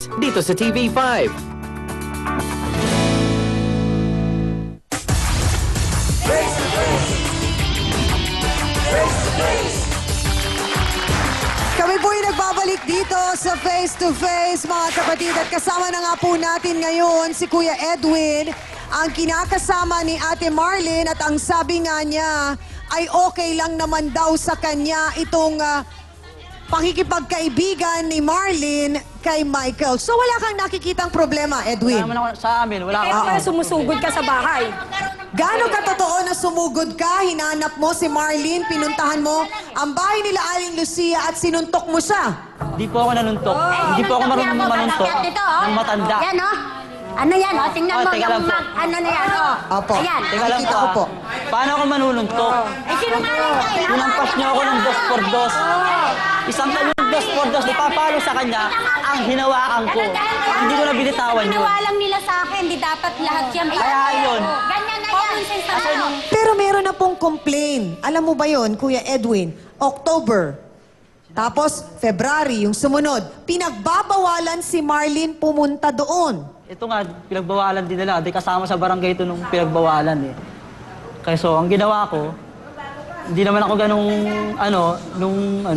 dito sa TV5. Kami po ay nagbabalik dito sa Face to Face, mga kapatid. At kasama na nga po natin ngayon si Kuya Edwin, ang kinakasama ni Ate Marlene. At ang sabi nga niya ay okay lang naman daw sa kanya itong pakikipagkaibigan ni Marlene kay Michael. So wala kang nakikitang problema, Edwin? Wala naman ako sa amin, wala Kaya pala sumusugod ka sa bahay. Gaano katotoo na sumugod ka, hinanap mo si Marlene, pinuntahan mo ang bahay nila Aling Lucia at sinuntok mo siya? Hindi po ako nanuntok. Hindi po ako marunong manuntok ng matanda. Yan, oh. Ano yan, oh? Tingnan mo teka lang yung po. ano na yan, oh. Opo. Ayan. Teka lang Nakikita ko po. Paano ako manununtok? Eh, sinungaling ka, eh. Pinampas niyo ako ng 2 por 2. Isang talong 2 por 2, ipapalo sa kanya ang hinawakan ko. Hindi ko na binitawan yun. Ginawa lang nila sa akin, di dapat lahat yan. Kaya yun. Ganyan na yan. Kasi nung Pero meron na pong complaint. Alam mo ba yon, Kuya Edwin? October. Tapos, February, yung sumunod. Pinagbabawalan si Marlene pumunta doon. ito nga, pinagbawalan din nila. Di kasama sa barangay ito nung pinagbawalan eh. Kaya so, ang ginawa ko, hindi naman ako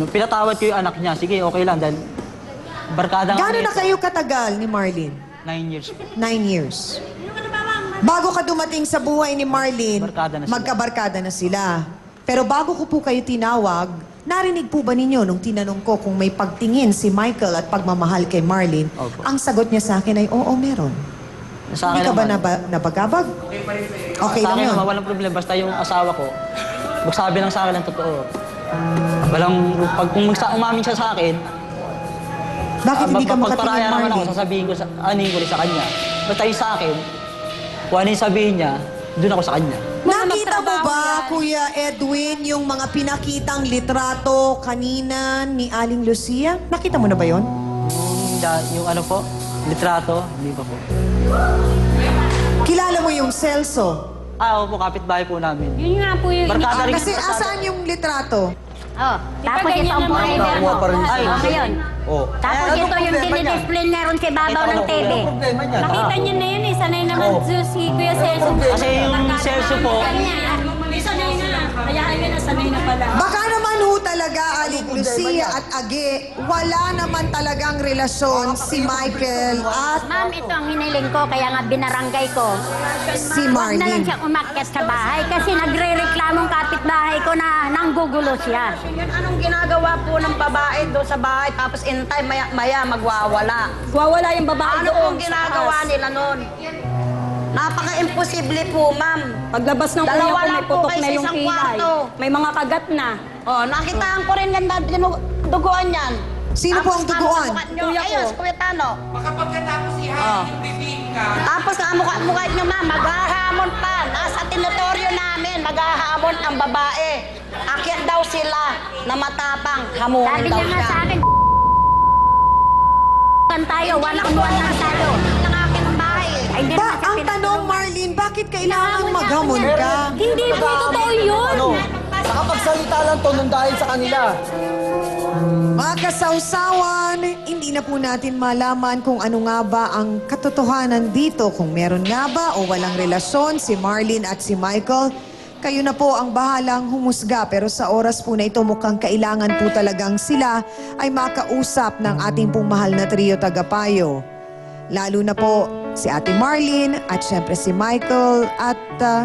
pinatawad ko yung anak niya. Sige, okay lang dahil barkada nga. Gano'n na nito. kayo katagal ni Marlene? 9 years. 9 years. Bago ka dumating sa buhay ni Marlene, Barkada na sila. magkabarkada na sila. Pero bago ko po kayo tinawag, narinig po ba ninyo nung tinanong ko kung may pagtingin si Michael at pagmamahal kay Marlene? Opo. Ang sagot niya sa akin ay, oo, meron. Sa Hindi akin ka ba naman, nabagabag? Okay sa lang akin yun. naman, walang problema. Basta yung asawa ko, magsabi lang sa akin ng totoo. Kung umamin siya sa akin, Bakit hindi ka makatingin, mapagparaya naman ako, Marlene? sasabihin ko, anin ko rin sa kanya. Basta yung sa akin, kung ano yung sabihin niya, doon ako sa kanya. Nakita mo ba, Kuya Edwin, yung mga pinakitang litrato kanina ni Aling Lucia? Nakita mo na ba yon? Yung ano po, litrato, hindi pa po. Kilala mo yung Celso? Opo, kapitbahay po namin. Yun nga po yung... Barkada rin. Kasi asaan yung litrato? Oh, tapos ito ang forever mo. Ay, Oh, ngayon. Oh. Tapos Ano ito yung problema niya? dinidisplay meron kay babaw ng TV. problema niya? Nakita niyo na yun eh. Sanay naman si Kuya Celso. Kasi yung Celso po, Sanay na. Hayaan niyo na, sanay na pala. Baka naman ho talaga, Aling Lucia at Age, wala naman talagang relasyon si Michael at Ma'am, ito ang hiniling ko, kaya nga binarangay ko. si Huwag na lang Marlene. siya umakyat sa bahay kasi nagre-reklamong kapitbahay ko na nanggugulo siya. Yun, anong ginagawa po ng babae doon sa bahay tapos in time maya magwawala. Wawala yung babae Ano doon pong sa ginagawa taas. nila noon? Napaka-imposible po, ma'am. Paglabas ng Dalawa kuya ko, lang may po putok kayo na sa yung isang kilay. kwarto. May mga kagat na. Oh, nakitaan ko rin yan na duguan yan. Sino po ang Tapos duguan? mukha nyo, Kuya ko. ayun, si Kuya Tano. Baka pagkatapos ihain yung bibingka, Tapos ang mukha nyo, ma'am, maghahamon pa. Nasa teritoryo namin, maghahamon ang babae. Akyat daw sila na matapang, hamunin Sabi daw niya nga siya. sa akin, tayo, one-on-one lang tayo. Ng aking bahay. Ay, hindi Ba, naman siya ang tanong, Marlene, bakit kailangan maghamon ka? Hindi po totoo yun. nakapagsalita lang to nung dahil sa kanila. Mga kasawsawan, hindi na po natin malaman kung ano nga ba ang katotohanan dito. Kung meron nga ba o walang relasyon si Marlene at si Michael. Kayo na po ang bahalang humusga. Pero sa oras po na ito mukhang kailangan po talagang sila ay makausap ng ating pong mahal na trio tagapayo. Lalo na po si Ate Marlene at syempre si Michael at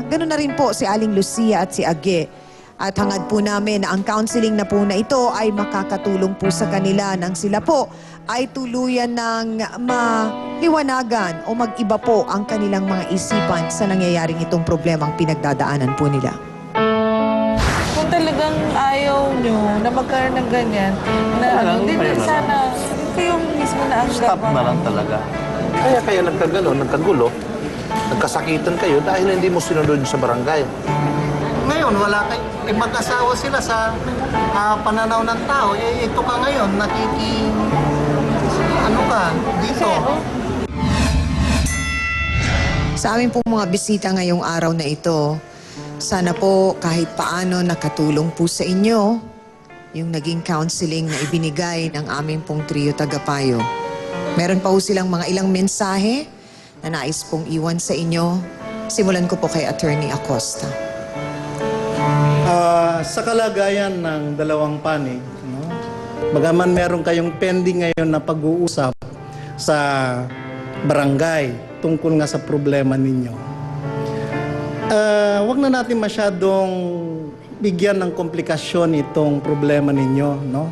ganoon na rin po si Aling Lucia at si Age. At hangad po namin na ang counseling na po na ito ay makakatulong po sa kanila nang sila po ay tuluyan ng maliwanagan o mag-iba po ang kanilang mga isipan sa nangyayaring itong problemang pinagdadaanan po nila. Kung talagang ayaw nyo na magkaroon ng ganyan, na di ba sana kayo mismo na ang Stop na lang talaga. Kaya nagkagulo, nagkasakitan kayo dahil hindi mo sinunod sa barangay. Ngayon, wala kay mag-asawa sila sa pananaw ng tao. Eh, ito ka ngayon, ano ka, dito. Sa amin po mga bisita ngayong araw na ito, sana po kahit paano nakatulong po sa inyo yung naging counseling na ibinigay ng aming pong trio tagapayo. Meron pa ho silang mga ilang mensahe na nais pong iwan sa inyo. Simulan ko po kay Attorney Acosta. Sa kalagayan ng dalawang panig, no? Bagaman meron kayong pending ngayon na pag-uusap sa barangay tungkol nga sa problema ninyo, wag na natin masyadong bigyan ng komplikasyon itong problema ninyo, no?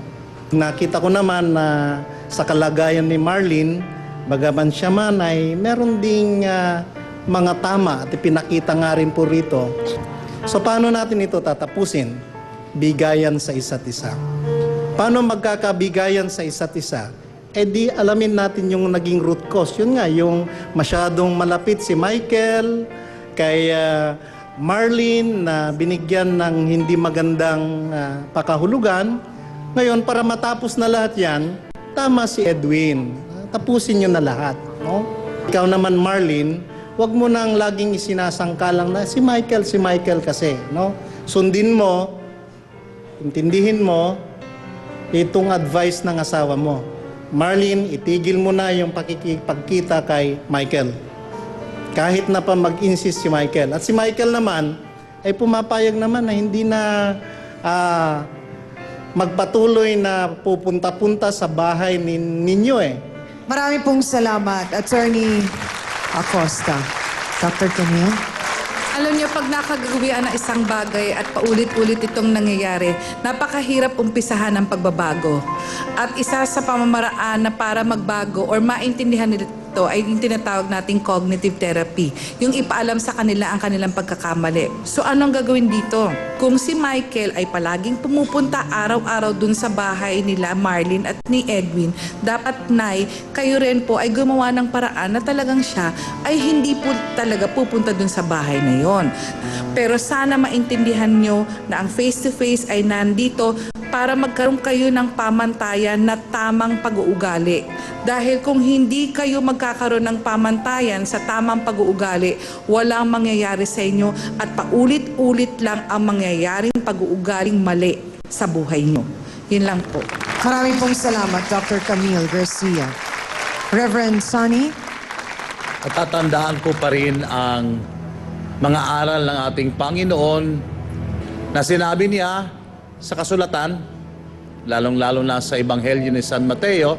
Nakita ko naman na sa kalagayan ni Marlene, bagaman siya man ay meron ding mga tama at ipinakita nga rin po rito. So paano natin ito tatapusin? Bigayan sa isa't isa. Paano magkakabigayan sa isa't isa? Eh di alamin natin yung naging root cause. Yun nga, yung masyadong malapit si Michael kay Marlene na binigyan ng hindi magandang pakahulugan. Ngayon, para matapos na lahat yan, tama si Edwin. Tapusin nyo na lahat. No? Ikaw naman, Marlene, wag mo nang laging isinasangkalang na si Michael kasi. No? Sundin mo, intindihin mo, itong advice ng asawa mo. Marlene, itigil mo na yung pakikipagkita kay Michael. Kahit na pa mag-insist si Michael. At si Michael naman, ay pumapayag naman na hindi na magpatuloy na pupunta-punta sa bahay ninyo eh. Marami pong salamat, Attorney Acosta. Dr. Camille? Alam niyo, pag nakagawian ng isang bagay at paulit-ulit itong nangyayari, napakahirap umpisahan ang pagbabago. At isa sa pamamaraan na para magbago or maintindihan nila ito ay yung tinatawag nating cognitive therapy. Yung ipaalam sa kanila ang kanilang pagkakamali. So anong gagawin dito? Kung si Michael ay palaging pumupunta araw-araw dun sa bahay nila Marlene at ni Edwin, dapat Nay, kayo rin po ay gumawa ng paraan na talagang siya ay hindi po talaga pupunta dun sa bahay na yon. Pero sana maintindihan nyo na ang face-to-face ay nandito para magkaroon kayo ng pamantayan na tamang pag-uugali. Dahil kung hindi kayo magkakaroon ng pamantayan sa tamang pag-uugali, walang mangyayari sa inyo at paulit-ulit lang ang mangyayaring pag-uugaling mali sa buhay nyo. Yun lang po. Marami pong salamat, Dr. Camille Garcia. Reverend Sonny? At tatandaan ko pa rin ang mga aral ng ating Panginoon na sinabi niya sa kasulatan, lalong-lalo na sa Ebanghelyo ni San Mateo,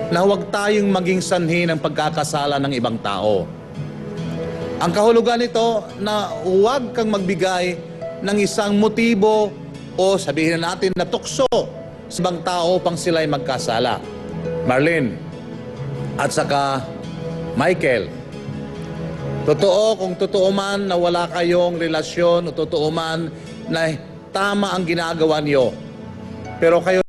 na huwag tayong maging sanhi ng pagkakasala ng ibang tao. Ang kahulugan nito na huwag kang magbigay ng isang motibo o sabihin natin na tukso sa ibang tao pang sila'y magkasala. Marlene at saka Michael, totoo kung totoo man na wala kayong relasyon o totoo man na tama ang ginagawa niyo, pero kayo